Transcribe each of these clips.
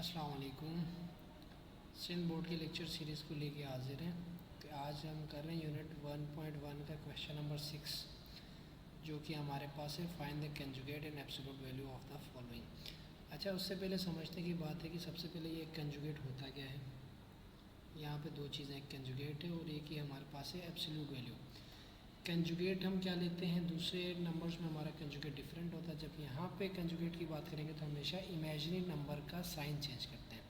अस्सलाम वालेकुम। सिंध बोर्ड की लेक्चर सीरीज़ को लेके हाजिर हैं। तो आज हम कर रहे हैं यूनिट 1.1 का क्वेश्चन नंबर 6, जो कि हमारे पास है find the conjugate and absolute value of the following. अच्छा, उससे पहले समझने की बात है कि सबसे पहले ये कंजुगेट होता क्या है। यहाँ पे दो चीज़ें, एक कंजुगेट है और एक ही हमारे पास है एब्सोल्यूट वैल्यू। कंजुगेट हम क्या लेते हैं, दूसरे नंबर्स में हमारा कंजुगेट डिफरेंट होता है। जब यहाँ पे कंजुगेट की बात करेंगे तो हमेशा इमेजिनरी नंबर का साइन चेंज करते हैं।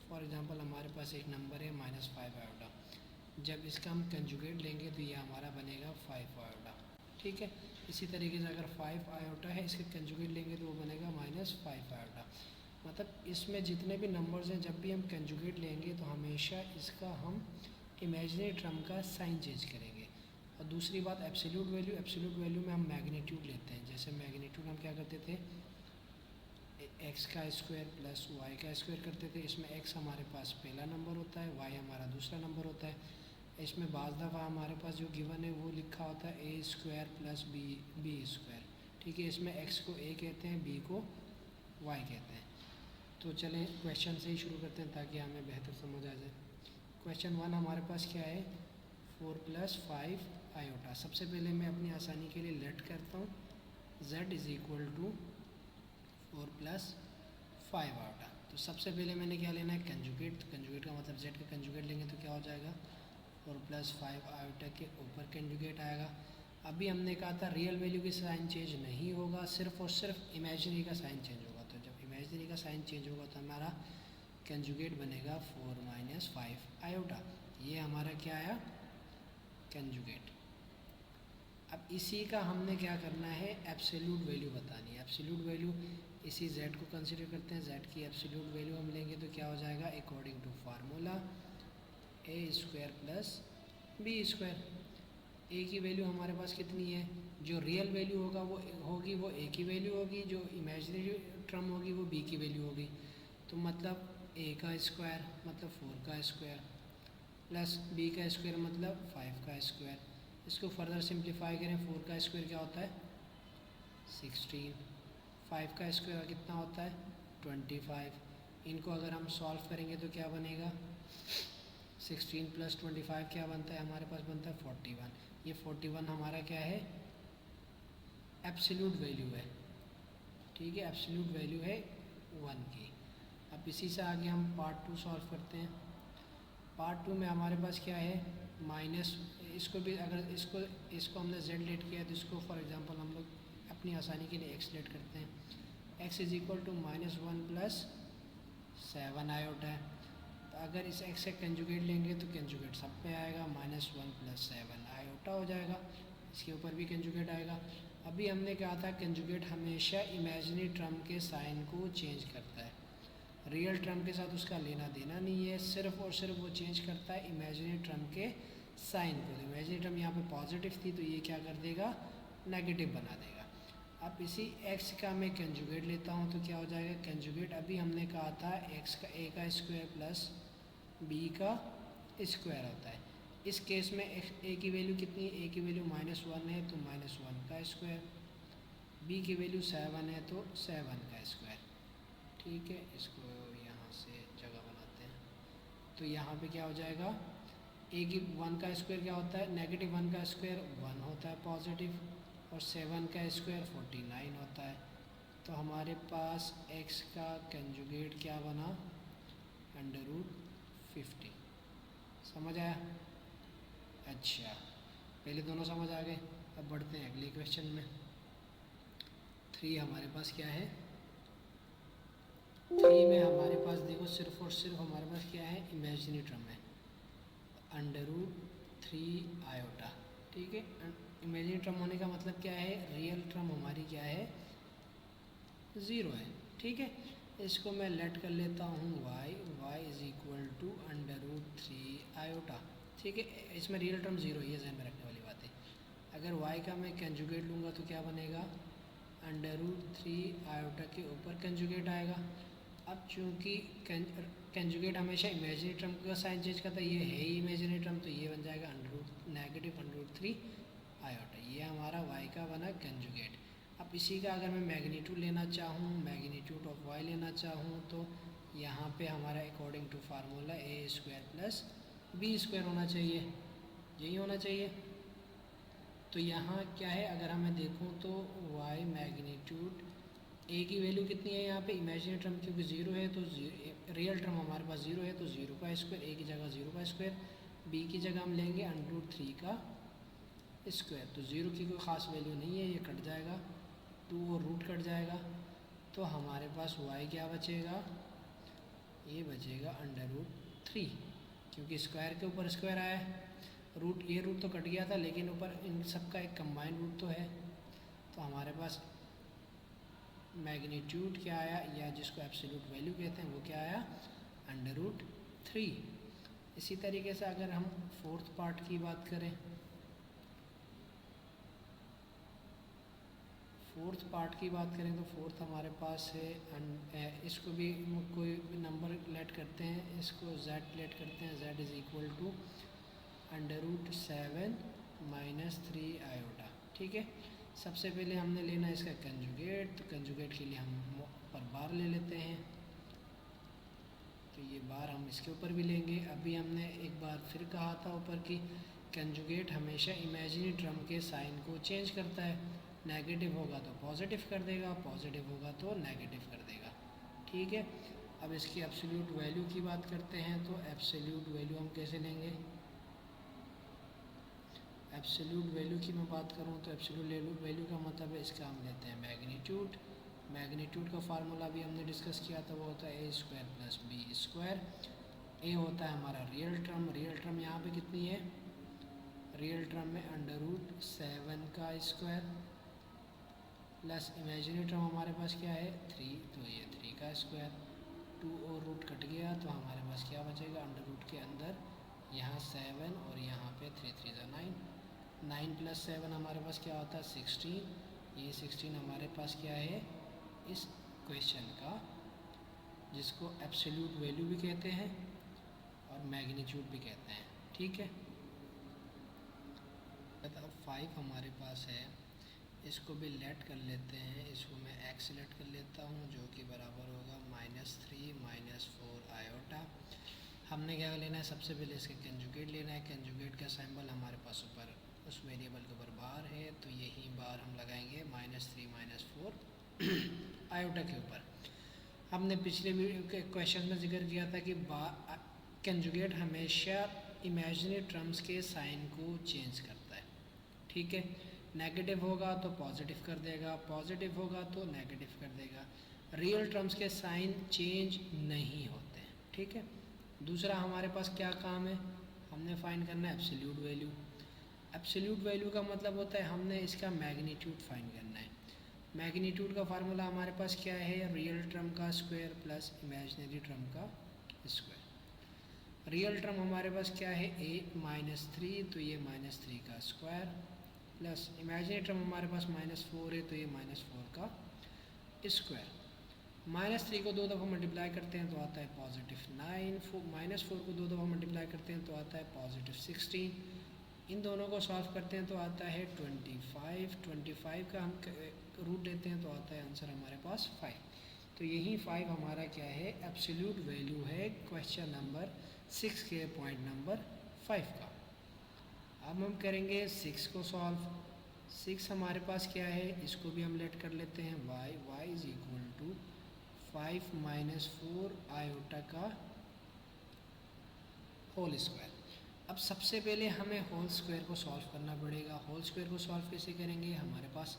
फॉर एग्जांपल हमारे पास एक नंबर है -5 आयोटा। जब इसका हम कंजुगेट लेंगे तो ये हमारा बनेगा 5 आयोटा। ठीक है, इसी तरीके से अगर 5 आयोटा है, इसके कंजुगेट लेंगे तो वो बनेगा -5 आयोटा। मतलब इसमें जितने भी नंबर्स हैं, जब भी हम कंजुगेट लेंगे तो हमेशा इसका हम इमेजिनरी टर्म का साइन चेंज करेंगे। और दूसरी बात एब्सोल्यूट वैल्यू, एब्सोल्यूट वैल्यू में हम मैग्नीट्यूड लेते हैं। जैसे मैग्नीट्यूड हम क्या करते थे, एक्स का स्क्वायर प्लस वाई का स्क्वायर करते थे। इसमें एक्स हमारे पास पहला नंबर होता है, वाई हमारा दूसरा नंबर होता है। इसमें बाज़ दफ़ा हमारे पास जो गिवन है वो लिखा होता है ए स्क्वायर प्लस बी स्क्वायर। ठीक है, इसमें एक्स को ए कहते हैं, बी को वाई कहते हैं। तो चलें क्वेश्चन से ही शुरू करते हैं ताकि हमें बेहतर समझ आ जाए। क्वेश्चन 1 हमारे पास क्या है, 4 + 5 आयोटा। सबसे पहले मैं अपनी आसानी के लिए लेट करता हूँ, z is equal to 4 + 5 iota. तो सबसे पहले मैंने क्या लेना है, कंजुगेट। कंजुगेट का मतलब z का कंजुगेट लेंगे तो क्या हो जाएगा, 4 + 5 आयोटा के ऊपर कंजुगेट आएगा। अभी हमने कहा था रियल वैल्यू की साइन चेंज नहीं होगा, सिर्फ और सिर्फ इमेजिनरी का साइन चेंज होगा। तो जब इमेजिनरी का साइन चेंज होगा तो हमारा कंजुगेट बनेगा 4 - 5 आयोटा। ये हमारा क्या आया, कंजुगेट। अब इसी का हमने क्या करना है, एब्सोल्यूट वैल्यू बतानी है। एब्सोल्यूट वैल्यू इसी z को कंसीडर करते हैं। z की एब्सोल्यूट वैल्यू हम लेंगे तो क्या हो जाएगा, according to formula a² + b²। a की वैल्यू हमारे पास कितनी है, जो रियल वैल्यू होगा वो होगी, वो a की वैल्यू होगी, जो इमेजिनरी टर्म होगी वो b की वैल्यू होगी। तो मतलब a का स्क्वायर मतलब 4 का स्क्वायर प्लस b का स्क्वायर मतलब 5 का स्क्वायर। इसको फर्दर सिंप्लीफाई करें, 4 का स्क्वायर क्या होता है 16, 5 का स्क्वायर कितना होता है 25। इनको अगर हम सॉल्व करेंगे तो क्या बनेगा, 16 + 25 क्या बनता है, हमारे पास बनता है 41। ये 41 हमारा क्या है, एब्सोल्यूट वैल्यू है। ठीक है, एब्सोल्यूट वैल्यू है 1 की। अब इसी से आगे हम पार्ट 2 सॉल्व करते हैं। पार्ट 2 में हमारे पास क्या है, माइनस, इसको भी अगर इसको हमने z लेट किया है तो इसको फॉर एग्जांपल हम लोग अपनी आसानी के लिए x लेट करते हैं। x is equal to -1 + 7 iota है। तो अगर इस x से कंजुगेट लेंगे तो कंजुगेट सब पे आएगा, -1 + 7 आयोटा हो जाएगा। इसके ऊपर भी कंजुगेट आएगा। अभी हमने कहा था कंजुगेट हमेशा इमेजिनरी टर्म के साइन को चेंज करता है, रियल टर्म के साथ उसका लेना देना नहीं है, सिर्फ और सिर्फ वो चेंज करता है इमेजिनरी टर्म के साइन को। इमेजिनरी टर्म यहाँ पे पॉजिटिव थी तो ये क्या कर देगा, नेगेटिव बना देगा। अब इसी x का मैं कंजुगेट लेता हूँ तो क्या हो जाएगा, कंजुगेट अभी हमने कहा था x का a का स्क्वायर प्लस b का स्क्वायर होता है। इस केस में a की वैल्यू कितनी है, a की वैल्यू -1 है तो -1 का स्क्वायर, b की वैल्यू 7 है तो 7 का स्क्वायर। ठीक है, इसको यहाँ से जगह बनाते हैं। तो यहाँ पे क्या हो जाएगा, a की 1 का स्क्वायर क्या होता है, -1 का स्क्वायर 1 होता है पॉजिटिव, और 7 का स्क्वायर 49 होता है। तो हमारे पास x का कंजुगेट क्या बना, √50। समझ आया? अच्छा, पहले दोनों समझ आ गए। अब बढ़ते हैं अगले क्वेश्चन में। 3 हमारे पास क्या है, 3 में हमारे पास देखो सिर्फ और सिर्फ हमारे पास क्या है, इमेजिनरी टर्म है √3 आयोटा। ठीक है, इमेजिनरी टर्म होने का मतलब क्या है, रियल टर्म हमारी क्या है, 0 है। ठीक है, इसको मैं लेट कर लेता हूँ y is equal to √3 iota. ठीक है, इसमें रियल टर्म 0 ही है, ध्यान में रखने वाली बात है। अगर y का मैं कंजुगेट लूँगा तो क्या बनेगा, √3 आयोटा के ऊपर कंजुगेट आएगा। अब चूँकि कंजुगेट हमेशा इमेजिनरी टर्म का साइन चेंज करता है, ये है ही इमेजिनरी टर्म, तो ये बन जाएगा -√3 आयोटा। ये हमारा y का बना कंजुगेट। अब इसी का अगर मैं मैग्नीट्यूड लेना चाहूँ, मैग्नीट्यूड ऑफ y लेना चाहूँ तो यहाँ पे हमारा according to formula a square plus B square होना चाहिए, यही होना चाहिए। तो यहाँ क्या है, अगर हमें देखूँ तो y मैग्नीट्यूड ए की वैल्यू कितनी है यहाँ पे, इमेजिनरी टर्म क्योंकि ज़ीरो है तो रियल टर्म हमारे पास ज़ीरो है तो ज़ीरो का स्क्वायर, ए की जगह ज़ीरो का स्क्वायर, बी की जगह हम लेंगे √3 का स्क्वायर। तो ज़ीरो की कोई ख़ास वैल्यू नहीं है, ये कट जाएगा, 2 और रूट कट जाएगा, तो हमारे पास y क्या बचेगा, ये बचेगा √3, क्योंकि स्क्वायर के ऊपर स्क्वायर आया है, रूट ये रूट तो कट गया था लेकिन ऊपर इन सब का एक कंबाइंड रूट तो है, तो हमारे पास मैग्नीट्यूड क्या आया, या जिसको एब्सोल्यूट वैल्यू कहते हैं वो क्या आया, √3। इसी तरीके से अगर हम फोर्थ पार्ट की बात करें, तो फोर्थ हमारे पास है, इसको भी कोई नंबर लेट करते हैं, इसको z लेट करते हैं, z is equal to √7 - 3 iota. ठीक है, सबसे पहले हमने लेना है इसका कंजुगेट, तो कंजुगेट के लिए हम ऊपर बार ले लेते हैं, तो ये बार हम इसके ऊपर भी लेंगे। अभी हमने एक बार फिर कहा था ऊपर कि कंजुगेट हमेशा इमेजिनरी टर्म के साइन को चेंज करता है, नेगेटिव होगा तो पॉजिटिव कर देगा, पॉजिटिव होगा तो नेगेटिव कर देगा। ठीक है, अब इसकी एब्सोल्यूट वैल्यू की बात करते हैं, तो एब्सोल्यूट वैल्यू हम कैसे लेंगे, एब्सोल्यूट वैल्यू की मैं बात करूं तो एब्सोल्यूट वैल्यू का मतलब है इसका हम लेते हैं मैग्नीट्यूड। मैग्नीट्यूड का फार्मूला भी हमने डिस्कस किया था, वो होता है a square plus B square. A होता है हमारा रियल टर्म यहाँ पे कितनी है, रियल टर्म में √7 का स्क्वायर प्लस इमेजिनरी टर्म हमारे पास क्या है 3, तो ये 3 का स्क्वायर, 2 और रूट कट गया तो हमारे पास क्या बचेगा, अंडर के अंदर यहाँ 7 और यहाँ पे 3 3 ज़ा 9, 9 + 7 हमारे पास क्या होता है 16, ये 16 हमारे पास क्या है इस क्वेश्चन का, जिसको एब्सोल्यूट वैल्यू भी कहते हैं और मैग्नीट्यूड भी कहते हैं। ठीक है, अब 5 हमारे पास है, इसको भी लेट कर लेते हैं, इसको मैं x लेट कर लेता हूँ जो कि बराबर होगा -3 - 4 आयोटा। हमने क्या लेना है, सबसे पहले इसका कंजुगेट लेना है, कंजुगेट का सिंबल हमारे पास ऊपर उस वेरिएबल के ऊपर बार है, तो यही बार हम लगाएंगे -3 - 4 आयोटा के ऊपर। हमने पिछले क्वेश्चन में जिक्र किया था कि कंजुगेट हमेशा इमेजिनरी टर्म्स के साइन को चेंज करता है। ठीक है, नेगेटिव होगा तो पॉजिटिव कर देगा, पॉजिटिव होगा तो नेगेटिव कर देगा, रियल टर्म्स के साइन चेंज नहीं होते हैं। ठीक है, दूसरा हमारे पास क्या काम है, हमने फाइंड करना है एब्सोल्यूट वैल्यू। एब्सोल्यूट वैल्यू का मतलब होता है हमने इसका मैग्नीट्यूड फाइंड करना है। मैग्नीट्यूड का फार्मूला हमारे पास क्या है, रियल टर्म का स्क्वायर प्लस इमेजिनरी टर्म का स्क्वायर। रियल टर्म हमारे पास क्या है a - 3, तो ये -3 का स्क्वायर प्लस इमेजिनरी टर्म हमारे पास -4 है, तो ये -4 का स्क्वायर। -3 को 2 दफ़ा मल्टीप्लाई करते हैं तो आता है +9, -4 को 2 दफ़ा मल्टीप्लाई करते हैं तो आता है +16, इन दोनों को सॉल्व करते हैं तो आता है 25, 25 का हम रूट लेते हैं तो आता है आंसर हमारे पास 5। तो यही 5 हमारा क्या है, एब्सोल्यूट वैल्यू है क्वेश्चन नंबर 6 के पॉइंट नंबर 5 का। अब हम करेंगे 6 को सॉल्व। 6 हमारे पास क्या है, इसको भी हम लेट कर लेते हैं y is equal to 5 - 4 iota का होल स्क्वायर। अब सबसे पहले हमें होल स्क्वायर को सॉल्व करना पड़ेगा। होल स्क्वायर को सॉल्व कैसे करेंगे, हमारे पास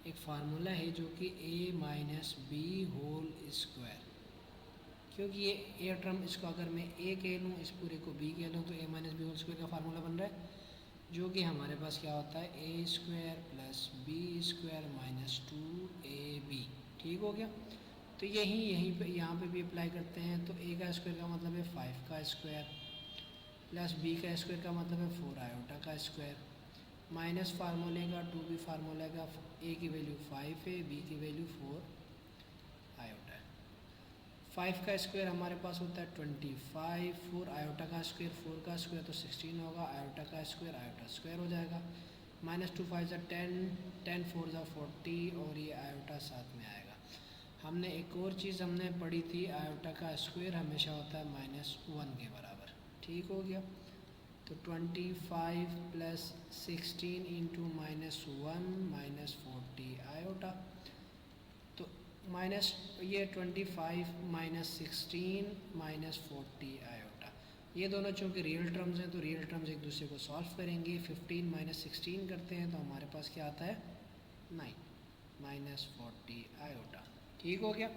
एक फार्मूला है जो कि a - b होल स्क्वायर, क्योंकि ये ए टर्म, इसको अगर मैं a कह लूँ, इस पूरे को b कह लूँ, तो a - b होल स्क्वायर का फार्मूला बन रहा है, जो कि हमारे पास क्या होता है a square plus b square - 2ab। ठीक हो गया, तो यहीं पे यहाँ पे भी अप्लाई करते हैं। तो a का स्क्वायर का मतलब है 5 का स्क्वायर प्लस b का स्क्वायर का मतलब है 4 आयोटा का स्क्वायर, माइनस फार्मूले का 2b फार्मूले का, a की वैल्यू 5 है, b की वैल्यू 4 आयोटा है। 5 का स्क्वायर हमारे पास होता है 25, 4 आयोटा का स्क्वायर, 4 का स्क्वायर तो 16 होगा, आयोटा का स्क्वायर आयोटा स्क्वायर हो जाएगा, -2 5 10, 10 4 40 और ये आयोटा साथ में आएगा। हमने एक और चीज़ हमने पढ़ी थी, आयोटा का स्क्वायर हमेशा होता है -1 के बराबर। ठीक हो गया। तो 25 + 16 × -1 - 40 आयोटा। तो माइनस ये 25 - 16 - 40 आयोटा, ये दोनों चूँकि रियल टर्म्स हैं तो रियल टर्म्स एक दूसरे को सॉल्व करेंगे। 15 - 16 करते हैं तो हमारे पास क्या आता है 9 - 40 आयोटा। ठीक हो गया।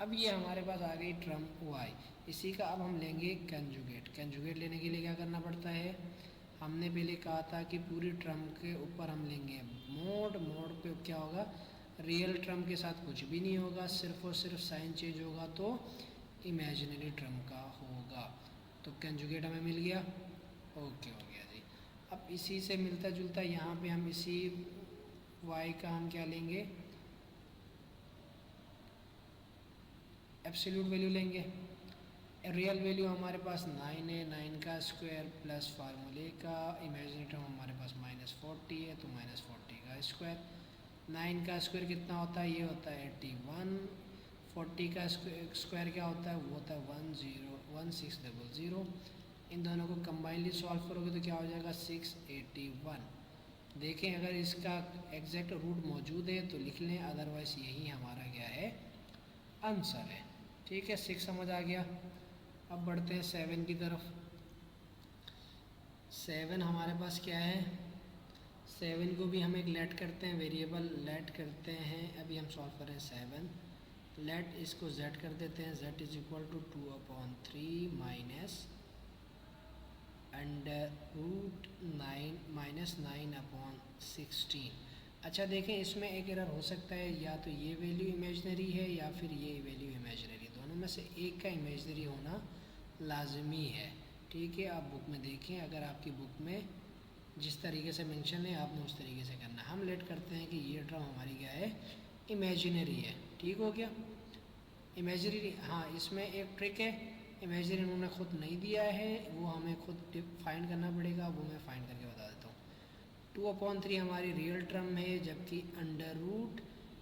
अब ये हमारे पास आ गई टर्म y। इसी का अब हम लेंगे कंजुगेट। कंजुगेट लेने के लिए क्या करना पड़ता है, हमने पहले कहा था कि पूरी टर्म के ऊपर हम लेंगे मोड। मोड पे क्या होगा, रियल टर्म के साथ कुछ भी नहीं होगा, सिर्फ और सिर्फ साइन चेंज होगा तो इमेजिनरी टर्म का होगा। तो कंजुगेट हमें मिल गया। ओके हो गया जी। अब इसी से मिलता जुलता यहाँ पे हम इसी y का हम क्या लेंगे, एब्सोल्यूट वैल्यू लेंगे। रियल वैल्यू हमारे पास 9 है, 9 का स्क्वायर प्लस फार्मूले का इमेजिनरी टर्म हमारे पास -40 है तो -40 का स्क्वायर। 9 का स्क्वायर कितना होता है, ये होता है 81। 40 का स्क्वायर क्या होता है, वो होता है 1600। इन दोनों को कंबाइनली सॉल्व करोगे तो क्या हो जाएगा 681। देखें अगर इसका एग्जैक्ट रूट मौजूद है तो लिख लें, अदरवाइज़ यही हमारा क्या है आंसर है। ठीक है, 6 समझ आ गया। अब बढ़ते हैं 7 की तरफ। 7 हमारे पास क्या है, 7 को भी हम एक लेट करते हैं, वेरिएबल लेट करते हैं। अभी हम सॉल्व करें 7 लेट, इसको z कर देते हैं। z = 2/3 -9/16। अच्छा देखें, इसमें एक एरर हो सकता है, या तो ये वैल्यू इमेजनरी है या फिर ये वैल्यू इमेजनरी, दोनों में से एक का इमेजनरी होना लाजमी है। ठीक है, आप बुक में देखें, अगर आपकी बुक में जिस तरीके से मेंशन है आपने उस तरीके से करना। हम लेट करते हैं कि ये टर्म हमारी क्या है इमेजिनरी है। ठीक हो गया, इमेजिनरी। हाँ, इसमें एक ट्रिक है, इमेजिनरी उन्होंने खुद नहीं दिया है, वो हमें खुद फाइंड करना पड़ेगा, वो मैं फाइंड करके बता देता हूँ। 2/3 हमारी रियल टर्म है, जबकि अंडर रूट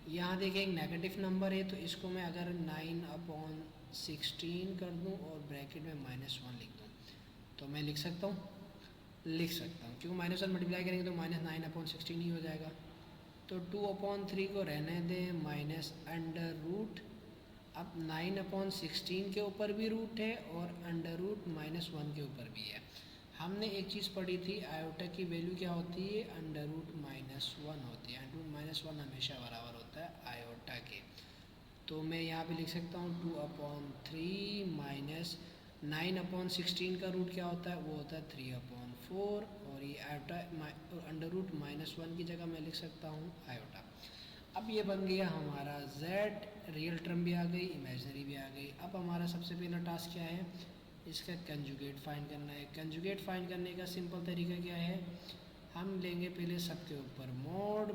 यहाँ देखें एक नेगेटिव नंबर है, तो इसको मैं अगर 9/16 कर दूँ और ब्रैकेट में -1 लिख दूँ तो मैं लिख सकता हूँ, क्योंकि -1 मल्टीप्लाई करेंगे तो -9/16 ही हो जाएगा। तो 2/3 को रहने दें माइनस अंडर रूट। अब 9/16 के ऊपर भी रूट है और अंडर रूट -1 के ऊपर भी है। हमने एक चीज़ पढ़ी थी, आयोटा की वैल्यू क्या होती है, अंडर रूट -1 होती है। अंडर रूट -1 हमेशा बराबर होता है आयोटा के। तो मैं यहाँ पे लिख सकता हूँ 2/3 - 9/16 का रूट क्या होता है, वो होता है 3/4, और ये आयोटा अंडर रूट -1 की जगह मैं लिख सकता हूँ आयोटा। अब ये बन गया हमारा z, रियल टर्म भी आ गई, इमेजनरी भी आ गई। अब हमारा सबसे पहला टास्क क्या है, इसका कंजुगेट फाइंड करना है। कंजुगेट फाइंड करने का सिंपल तरीका क्या है, हम लेंगे पहले सबके ऊपर मोड,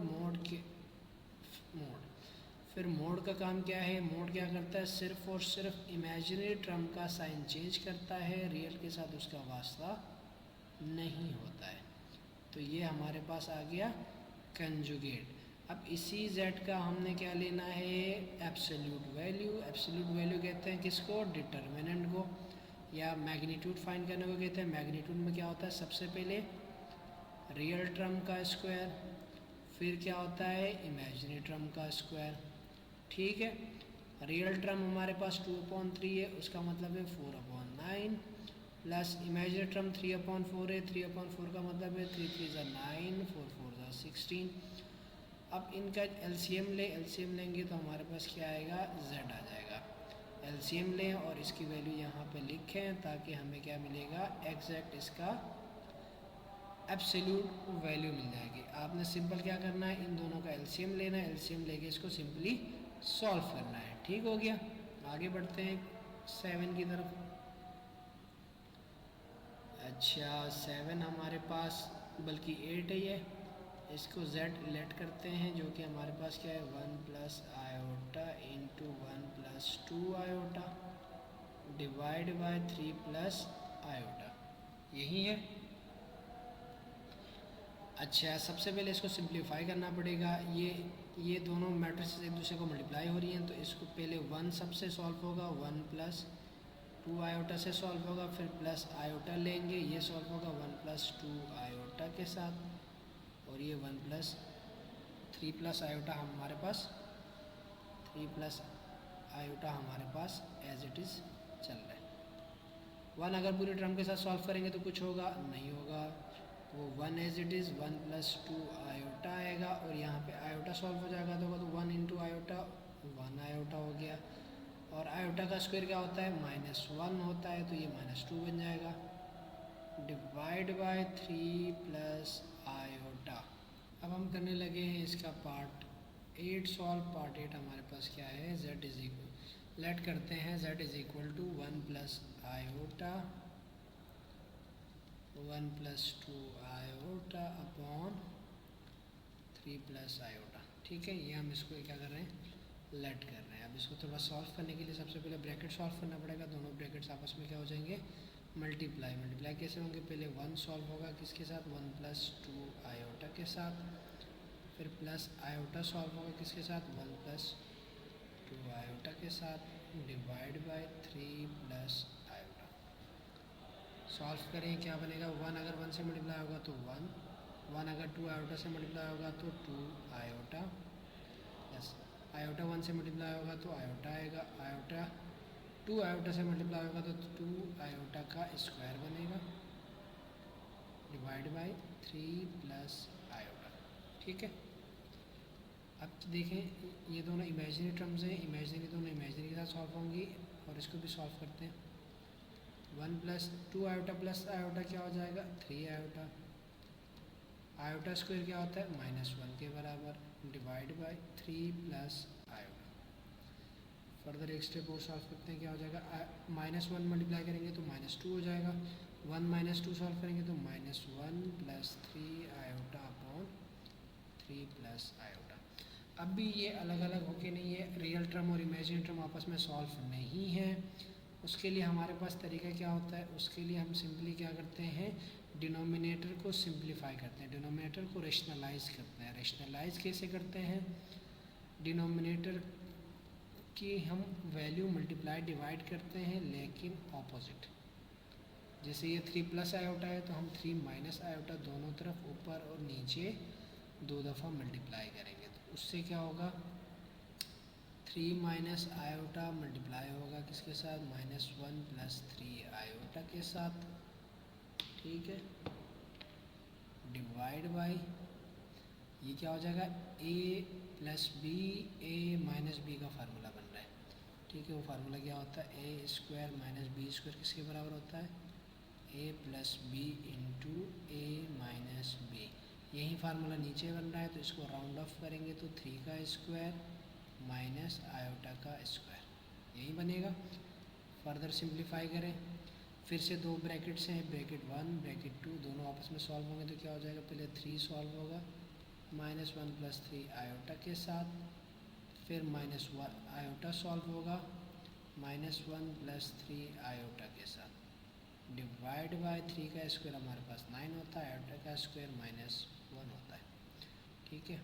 फिर मोड का काम क्या है, मोड क्या करता है, सिर्फ और सिर्फ इमेजिनरी टर्म का साइन चेंज करता है, रियल के साथ उसका वास्ता नहीं होता है। तो ये हमारे पास आ गया कंजुगेट। अब इसी z का हमने क्या लेना है, एब्सोल्यूट वैल्यू। एब्सोल्यूट वैल्यू कहते हैं किसको, डिटर्मिनेंट को, या मैग्नीट्यूड फाइंड करने को कहते हैं। मैग्नीट्यूड में क्या होता है, सबसे पहले रियल टर्म का स्क्वायर, फिर क्या होता है इमेजिनरी टर्म का स्क्वायर। ठीक है, रियल टर्म हमारे पास 2/3 है, उसका मतलब है 4/9, प्लस इमेजिनरी टर्म 3/4 है, 3/4 का मतलब है 3 3 = 9, 4 4 = 16। अब इनका एलसीएम एलसीएम लेंगे तो हमारे पास क्या आएगा, z आ जाएगा। एलसीएम लें और इसकी वैल्यू यहाँ पे लिखें ताकि हमें क्या मिलेगा, एग्जैक्ट इसका एब्सोल्यूट वैल्यू मिल जाएगी। आपने सिंपल क्या करना है, इन दोनों का एलसीएम लेना है, एलसीएम लेके इसको सिंपली सॉल्व करना है। ठीक हो गया, आगे बढ़ते हैं 7 की तरफ। अच्छा 7 हमारे पास बल्कि 8 है ये, इसको z लेट करते हैं, जो कि हमारे पास क्या है 1 + iota × 1 + 2 iota divide by 3 + iota, यही है। अच्छा सबसे पहले इसको सिंप्लीफाई करना पड़ेगा। ये ये दोनों मैट्रिसेस एक दूसरे को मल्टीप्लाई हो रही हैं, तो इसको पहले 1 सबसे सॉल्व होगा, 1 प्लस 2 आयोटा से सॉल्व होगा, फिर प्लस आयोटा लेंगे, ये सॉल्व होगा 1 प्लस 2 आयोटा के साथ, और ये 1 प्लस 3 प्लस आयोटा हमारे पास 3 प्लस आयोटा हमारे पास एज इट इज़ चल रहा है। 1 अगर पूरे टर्म के साथ सॉल्व करेंगे तो कुछ होगा नहीं होगा, वो 1 as it is 1 plus 2 iota आएगा, और यहाँ पे आयोटा सॉल्व हो जाएगा तो 1 इंटू आयोटा 1 आयोटा हो गया, और आयोटा का स्क्वायर क्या होता है -1 होता है, तो ये -2 बन जाएगा, डिवाइड बाय 3 प्लस आयोटा। अब हम करने लगे हैं इसका पार्ट 8 सॉल्व। पार्ट 8 हमारे पास क्या है, z इज इक्वल, लेट करते हैं z is equal to 1 plus iota 1 plus 2 iota upon 3 plus iota. ठीक है, ये हम इसको क्या कर रहे हैं, लेट कर रहे हैं। अब इसको थोड़ा सॉल्व करने के लिए सबसे पहले ब्रैकेट सॉल्व करना पड़ेगा, दोनों ब्रैकेट्स आपस में क्या हो जाएंगे, मल्टीप्लाई। मल्टीप्लाई कैसे होंगे, पहले 1 सॉल्व होगा किसके साथ, 1 प्लस 2 आयोटा के साथ, फिर प्लस आयोटा सॉल्व होगा किसके साथ, 1 प्लस 2 आयोटा के साथ, divide by 3 plus iota. Solve करें, क्या बनेगा, 1 अगर 1 से मल्टीप्लाई होगा तो 1, 1 अगर 2 आयोटा से मल्टीप्लाई होगा तो 2 आयोटा, प्लस आयोटा 1 से मल्टीप्लाई होगा तो आयोटा आएगा, आयोटा 2 आयोटा से मल्टीप्लाई होगा तो 2 आयोटा का स्क्वायर बनेगा, डिवाइड बाय 3 प्लस आयोटा। ठीक है, अब देखें ये दोनों इमेजिनरी टर्म्स हैं, इमेजिनरी दोनों इमेजिनरी के साथ सॉल्व होंगी, और इसको भी सॉल्व करते हैं। 1 प्लस 2 आयोटा प्लस आयोटा क्या हो जाएगा, 3 आयोटा, आयोटा स्क्वायर क्या होता है -1 के बराबर, divide by 3 plus iota. Further एक स्टेप और सॉल्व करते हैं, क्या हो जाएगा, -1 मल्टीप्लाई करेंगे तो -2 हो जाएगा, 1 माइनस 2 सॉल्व करेंगे तो -1 plus 3 iota upon 3 plus iota. अब भी ये अलग अलग होके नहीं है, रियल टर्म और इमेजिनरी टर्म आपस में सॉल्व नहीं है। उसके लिए हमारे पास तरीका क्या होता है, उसके लिए हम सिंपली क्या करते हैं, डिनोमिनेटर को सिंप्लीफाई करते हैं, डिनोमिनेटर को रेशनलाइज करते हैं। रेशनलाइज कैसे करते हैं, डिनोमिनेटर की हम वैल्यू मल्टीप्लाई डिवाइड करते हैं, लेकिन ऑपोजिट। जैसे ये 3 प्लस आयोटा है तो हम 3 माइनस आयोटा दोनों तरफ ऊपर और नीचे 2 दफ़ा मल्टीप्लाई करेंगे, तो उससे क्या होगा, 3 माइनस आयोटा मल्टीप्लाई होगा किसके साथ, -1 प्लस 3 आयोटा के साथ। ठीक है, डिवाइड बाय ये क्या हो जाएगा, a plus b, a minus b का फार्मूला बन रहा है। ठीक है, वो फार्मूला क्या होता है, a square minus b square किसके बराबर होता है, a plus b into a minus b. यही फार्मूला नीचे बन रहा है, तो इसको राउंड ऑफ करेंगे तो 3 का स्क्वायर माइनस आयोटा का स्क्वायर, यही बनेगा। फर्दर सिंप्लीफाई करें, फिर से 2 ब्रैकेट्स हैं, ब्रैकेट 1 ब्रैकेट 2, दोनों आपस में सॉल्व होंगे तो क्या हो जाएगा, पहले 3 सॉल्व होगा -1 प्लस 3 आयोटा के साथ, फिर -1 आयोटा सॉल्व होगा -1 प्लस 3 आयोटा के साथ, डिवाइड बाय 3 का स्क्वायर हमारे पास 9 होता है, आयोटा का स्क्वायर -1 होता है। ठीक है,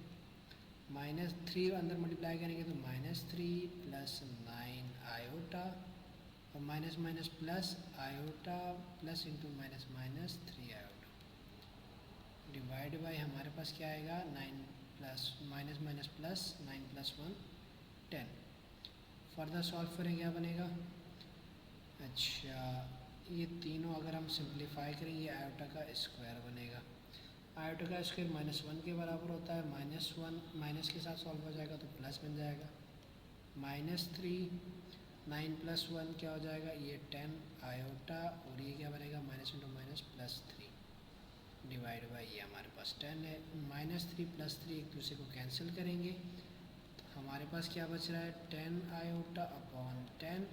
-3 अंदर मल्टीप्लाई करेंगे तो -3 प्लस 9 आयोटा, और minus minus plus iota plus into minus minus 3 iota, divide by हमारे पास क्या आएगा, 9 plus minus minus plus 9 plus 1 10। Further solve करें क्या बनेगा, अच्छा ये तीनों अगर हम सिंप्लीफाई करेंगे आयोटा का स्क्वायर बनेगा, आयोटा का स्क्वायर -1 के बराबर होता है, -1 माइनस के साथ सॉल्व हो जाएगा तो प्लस बन जाएगा, -3 9 प्लस 1 क्या हो जाएगा, ये 10 आयोटा, और ये क्या बनेगा, minus into minus +3, divide by ये हमारे पास 10 है, -3 + 3 एक दूसरे को कैंसिल करेंगे तो हमारे पास क्या बच रहा है, 10 आयोटा अपॉन 10,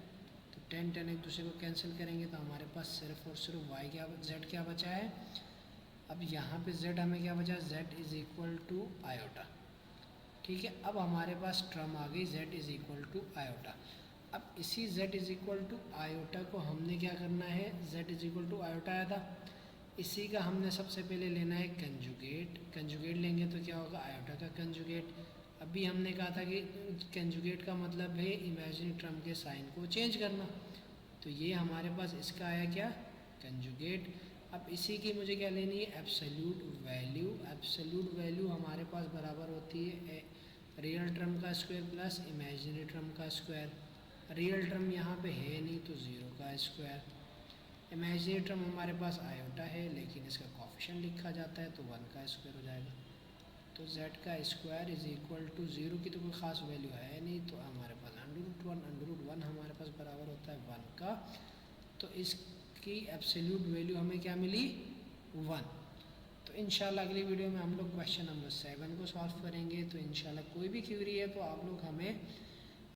तो 10 10 एक दूसरे को कैंसिल करेंगे तो हमारे पास सिर्फ और सिर्फ y क्या z क्या बचा है। अब यहाँ पे z हमें क्या बचा, z is equal to iota. ठीक है, अब हमारे पास टर्म आ गई z is equal to iota. अब इसी z is equal to iota को हमने क्या करना है, z is equal to iota आया था, इसी का हमने सबसे पहले लेना है कंजुगेट। कंजुगेट लेंगे तो क्या होगा, आयोटा का कंजुगेट, अभी हमने कहा था कि कंजुगेट का मतलब है इमेजिनरी टर्म के साइन को चेंज करना, तो ये हमारे पास इसका आया क्या, कंजुगेट। अब इसी की मुझे क्या लेनी है, एब्सोल्यूट वैल्यू। एब्सोल्यूट वैल्यू हमारे पास बराबर होती है रियल टर्म का स्क्वायर प्लस इमेजिनरी टर्म का स्क्वायर। रियल टर्म यहाँ पे है नहीं तो ज़ीरो का स्क्वायर। इमेजिनरी टर्म हमारे पास आयोटा है लेकिन इसका कॉफिशिएंट लिखा जाता है तो 1 का स्क्वायर हो जाएगा। तो z का स्क्वायर इज इक्वल टू 0 की तो कोई ख़ास वैल्यू है नहीं, तो हमारे पास √1 हमारे पास बराबर होता है 1 का। तो इसकी एब्सोल्यूट वैल्यू हमें क्या मिली, 1। तो इंशाल्लाह अगली वीडियो में हम लोग क्वेश्चन नंबर 7 को सॉल्व करेंगे। तो इंशाल्लाह कोई भी क्वेरी है तो आप लोग हमें